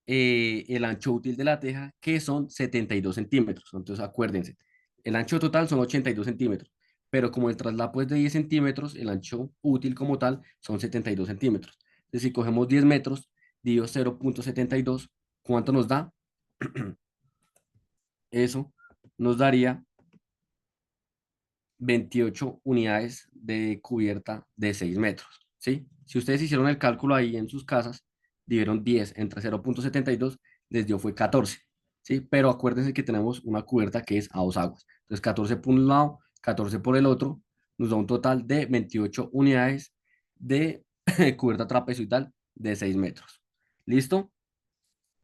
el ancho útil de la teja, que son 72 centímetros. Entonces, acuérdense, el ancho total son 82 centímetros, pero como el traslapo es de 10 centímetros, el ancho útil como tal son 72 centímetros. Entonces, si cogemos 10 metros, dividido 0,72, ¿cuánto nos da? Eso nos daría 28 unidades de cubierta de 6 metros, ¿sí? Si ustedes hicieron el cálculo ahí en sus casas, dividieron 10 entre 0,72, les dio fue 14, ¿sí? Pero acuérdense que tenemos una cubierta que es a dos aguas. Entonces, 14 por un lado, 14 por el otro, nos da un total de 28 unidades de cubierta trapezoidal de 6 metros. ¿Listo?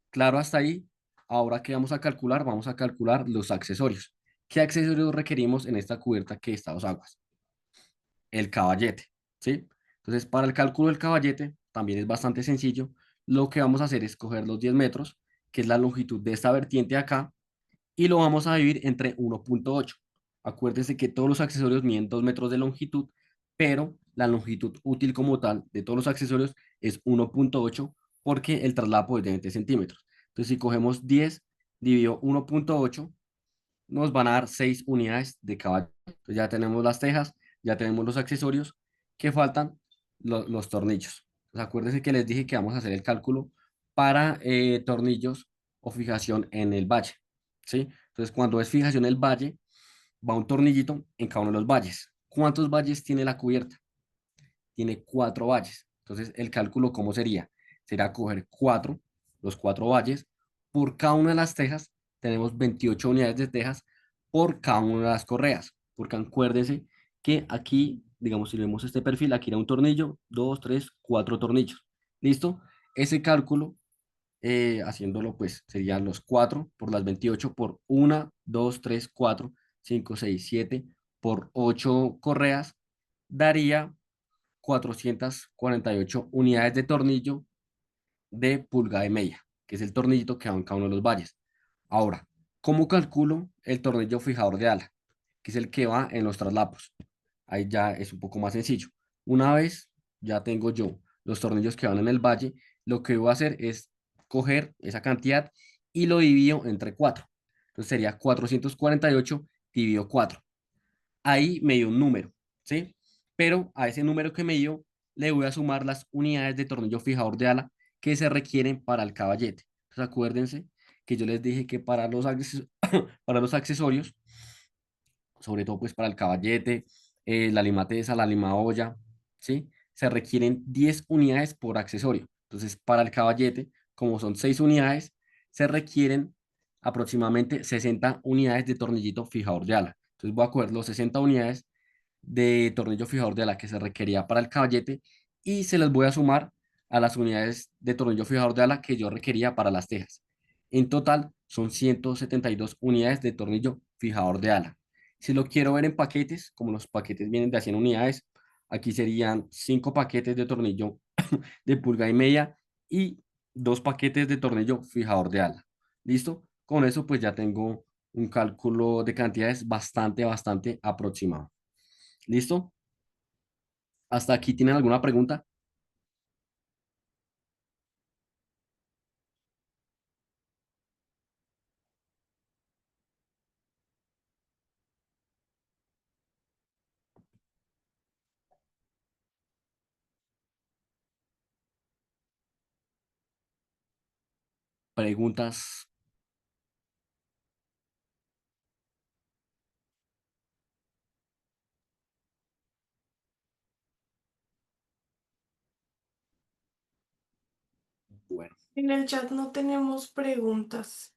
Claro, hasta ahí. Ahora que vamos a calcular, vamos a calcular los accesorios. ¿Qué accesorios requerimos en esta cubierta que está a dos aguas? El caballete, ¿sí? Entonces, para el cálculo del caballete también es bastante sencillo. Lo que vamos a hacer es coger los 10 metros, que es la longitud de esta vertiente acá, y lo vamos a dividir entre 1,8. Acuérdense que todos los accesorios miden 2 metros de longitud, pero la longitud útil como tal de todos los accesorios es 1,8 porque el traslapo es de 20 centímetros. Entonces, si cogemos 10 dividido 1,8, nos van a dar 6 unidades de caballo. Entonces, ya tenemos las tejas, ya tenemos los accesorios, que faltan los tornillos. Entonces, acuérdense que les dije que vamos a hacer el cálculo para tornillos o fijación en el valle, ¿sí? Entonces, cuando es fijación en el valle, va un tornillito en cada uno de los valles. ¿Cuántos valles tiene la cubierta? Tiene 4 valles. Entonces, el cálculo, ¿cómo sería? Sería coger 4, los 4 valles, por cada una de las tejas, tenemos 28 unidades de tejas por cada una de las correas. porque acuérdense que aquí, digamos, si vemos este perfil, aquí era un tornillo, dos, tres, cuatro tornillos. ¿Listo? Ese cálculo, haciéndolo, pues serían los 4 por las 28 por una 2 3 4 5 6 7 por 8 correas, daría 448 unidades de tornillo de pulgada y media, que es el tornillito que va en cada uno de los valles. Ahora, ¿cómo calculo el tornillo fijador de ala? Que es el que va en los traslapos. Ahí ya es un poco más sencillo. Una vez ya tengo yo los tornillos que van en el valle, lo que voy a hacer es coger esa cantidad y lo divido entre 4. Entonces sería 448 dividido 4. Ahí me dio un número, ¿sí? Pero a ese número que me dio le voy a sumar las unidades de tornillo fijador de ala que se requieren para el caballete. Entonces acuérdense que yo les dije que para para los accesorios, sobre todo pues para el caballete, la limateza, la limaolla, ¿sí? Se requieren 10 unidades por accesorio. Entonces para el caballete, como son 6 unidades, se requieren aproximadamente 60 unidades de tornillito fijador de ala. Entonces voy a coger los 60 unidades de tornillo fijador de ala que se requería para el caballete y se las voy a sumar a las unidades de tornillo fijador de ala que yo requería para las tejas. En total son 172 unidades de tornillo fijador de ala. Si lo quiero ver en paquetes, como los paquetes vienen de a 100 unidades, aquí serían 5 paquetes de tornillo de pulgada y media y 2 paquetes de tornillo fijador de ala. ¿Listo? Con eso pues ya tengo un cálculo de cantidades bastante aproximado. ¿Listo? ¿Hasta aquí tienen alguna pregunta? ¿Preguntas? Bueno, En el chat no tenemos preguntas.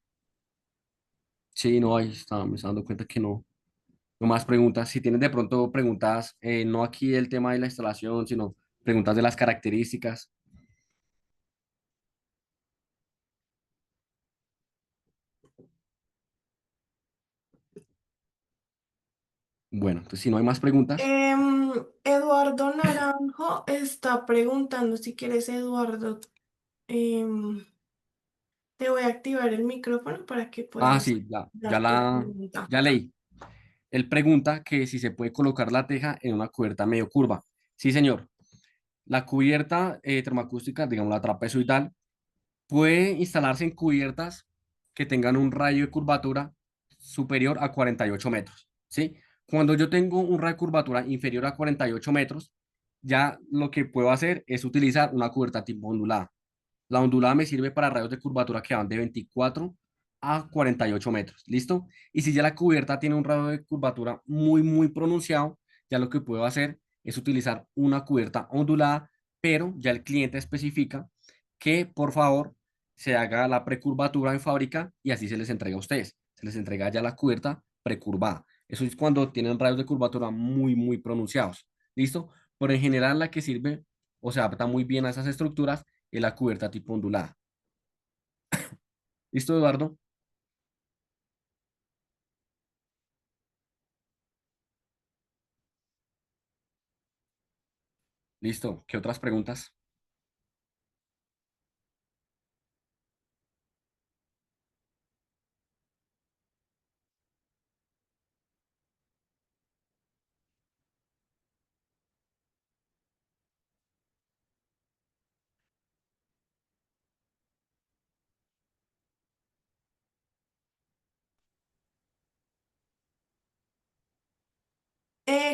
sí, no, ahí está, me estoy dando cuenta que no. No más preguntas. Si tienes de pronto preguntas, no aquí del tema de la instalación, sino preguntas de las características. Bueno, entonces si no hay más preguntas, Eduardo Naranjo está preguntando si quieres, Eduardo, em, te voy a activar el micrófono para que puedas sí, dar tu pregunta. ya leí. Él pregunta que si se puede colocar la teja en una cubierta medio curva. Sí, señor. La cubierta termoacústica, digamos la trapezoidal, puede instalarse en cubiertas que tengan un radio de curvatura superior a 48 metros, ¿sí? Cuando yo tengo un radio de curvatura inferior a 48 metros, ya lo que puedo hacer es utilizar una cubierta tipo ondulada. La ondulada me sirve para radios de curvatura que van de 24 a 48 metros, ¿listo? Y si ya la cubierta tiene un radio de curvatura muy pronunciado, ya lo que puedo hacer es utilizar una cubierta ondulada, pero ya el cliente especifica que por favor se haga la precurvatura en fábrica y así se les entrega a ustedes. Se les entrega ya la cubierta precurvada. Eso es cuando tienen radios de curvatura muy pronunciados, ¿listo? Pero en general la que sirve o se adapta muy bien a esas estructuras es la cubierta tipo ondulada. ¿Listo, Eduardo? Listo. ¿Qué otras preguntas?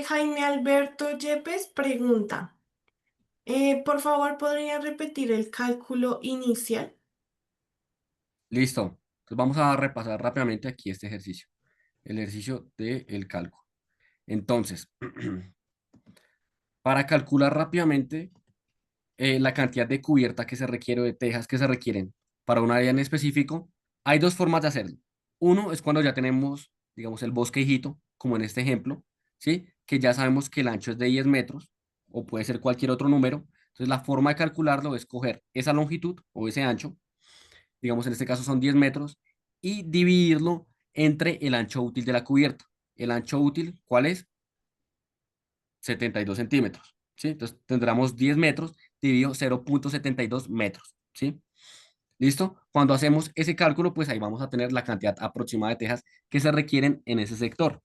Jaime Alberto Yepes pregunta, por favor, ¿podría repetir el cálculo inicial? Listo. Entonces vamos a repasar rápidamente aquí este ejercicio. El ejercicio del cálculo. Entonces, para calcular rápidamente la cantidad de cubierta que se requiere o de tejas que se requieren para un área en específico, hay dos formas de hacerlo. Uno es cuando ya tenemos, digamos, el bosquejito, como en este ejemplo. ¿sí? Que ya sabemos que el ancho es de 10 metros o puede ser cualquier otro número. Entonces la forma de calcularlo es coger esa longitud o ese ancho, digamos en este caso son 10 metros, y dividirlo entre el ancho útil de la cubierta. El ancho útil, ¿cuál es? 72 centímetros, ¿sí? Entonces tendremos 10 metros dividido 0,72 metros, ¿sí? ¿Listo? Cuando hacemos ese cálculo, pues ahí vamos a tener la cantidad aproximada de tejas que se requieren en ese sector,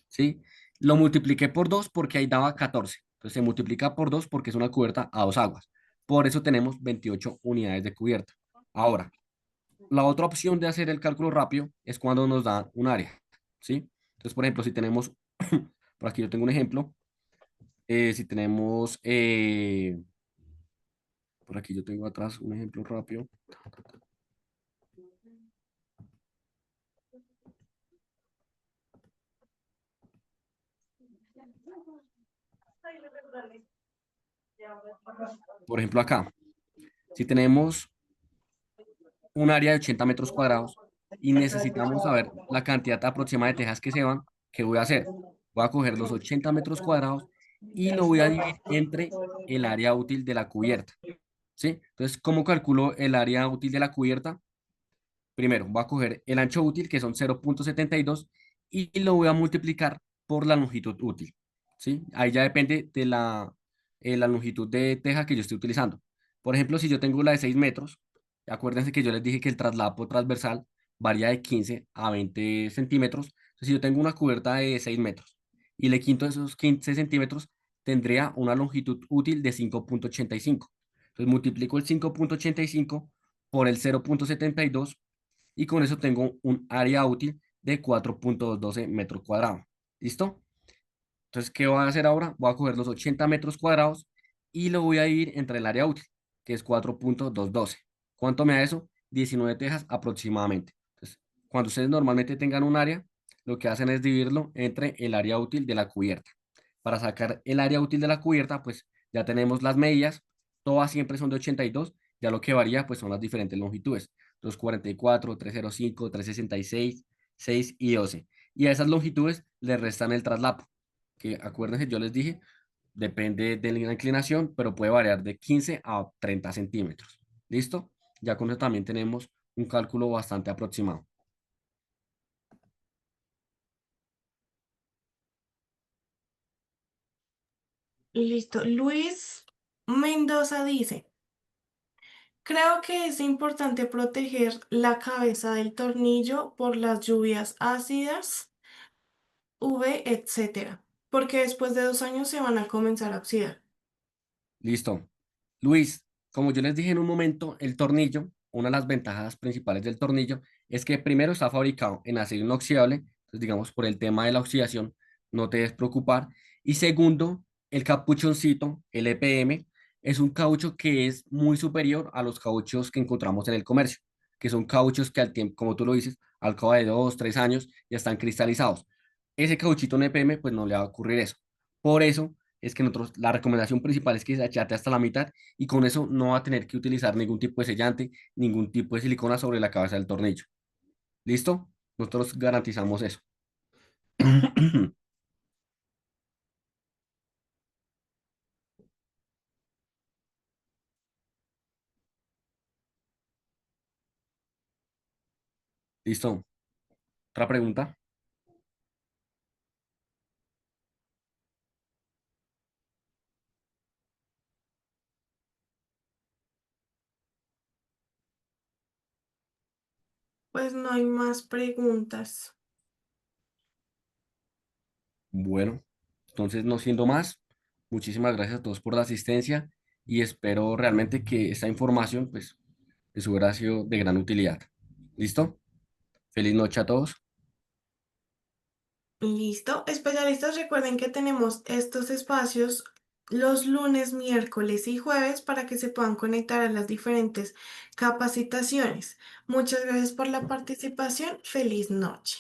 ¿sí? Lo multipliqué por 2 porque ahí daba 14. Entonces se multiplica por 2 porque es una cubierta a dos aguas. Por eso tenemos 28 unidades de cubierta. Ahora, la otra opción de hacer el cálculo rápido es cuando nos dan un área, ¿sí? Entonces, por ejemplo, si tenemos, por aquí yo tengo un ejemplo, si tenemos, por aquí yo tengo atrás un ejemplo rápido. Por ejemplo, acá, si tenemos un área de 80 metros cuadrados y necesitamos saber la cantidad aproximada de tejas que se van, ¿qué voy a hacer? Voy a coger los 80 metros cuadrados y lo voy a dividir entre el área útil de la cubierta, ¿sí? Entonces, ¿cómo calculo el área útil de la cubierta? Primero, voy a coger el ancho útil, que son 0,72, y lo voy a multiplicar por la longitud útil, ¿sí? Ahí ya depende de la longitud de teja que yo estoy utilizando. Por ejemplo, si yo tengo la de 6 metros, acuérdense que yo les dije que el traslado transversal varía de 15 a 20 centímetros. Entonces, si yo tengo una cubierta de 6 metros y le quito esos 15 centímetros, tendría una longitud útil de 5,85. Entonces, multiplico el 5,85 por el 0,72 y con eso tengo un área útil de 4,212 metros cuadrados. ¿Listo? Entonces, ¿qué voy a hacer ahora? Voy a coger los 80 metros cuadrados y lo voy a dividir entre el área útil, que es 4,212. ¿Cuánto me da eso? 19 tejas aproximadamente. Entonces, cuando ustedes normalmente tengan un área, lo que hacen es dividirlo entre el área útil de la cubierta. Para sacar el área útil de la cubierta, pues ya tenemos las medidas, todas siempre son de 82, ya lo que varía pues son las diferentes longitudes, 244, 305, 366, 6 y 12. Y a esas longitudes le restan el traslapo, que acuérdense, yo les dije, depende de la inclinación, pero puede variar de 15 a 30 centímetros. ¿Listo? Ya con eso también tenemos un cálculo bastante aproximado. Listo. Luis Mendoza dice, creo que es importante proteger la cabeza del tornillo por las lluvias ácidas, UV, etcétera, porque después de 2 años se van a comenzar a oxidar. Listo. Luis, como yo les dije en un momento, el tornillo, una de las ventajas principales del tornillo es que primero está fabricado en acero inoxidable, entonces digamos por el tema de la oxidación no te debes preocupar. Y segundo, el capuchoncito, el EPM, es un caucho que es muy superior a los cauchos que encontramos en el comercio, que son cauchos que al tiempo, como tú lo dices, al cabo de 2, 3 años ya están cristalizados. Ese cauchito en EPM pues no le va a ocurrir eso. Por eso es que nosotros, la recomendación principal es que se achate hasta la mitad y con eso no va a tener que utilizar ningún tipo de sellante, ningún tipo de silicona sobre la cabeza del tornillo. ¿Listo? Nosotros garantizamos eso. ¿Listo? ¿Otra pregunta? Pues no hay más preguntas. Bueno, entonces no siendo más, muchísimas gracias a todos por la asistencia y espero realmente que esta información pues les hubiera sido de gran utilidad. ¿Listo? Feliz noche a todos. Listo. Especialistas, recuerden que tenemos estos espacios los lunes, miércoles y jueves para que se puedan conectar a las diferentes capacitaciones. Muchas gracias por la participación. Feliz noche.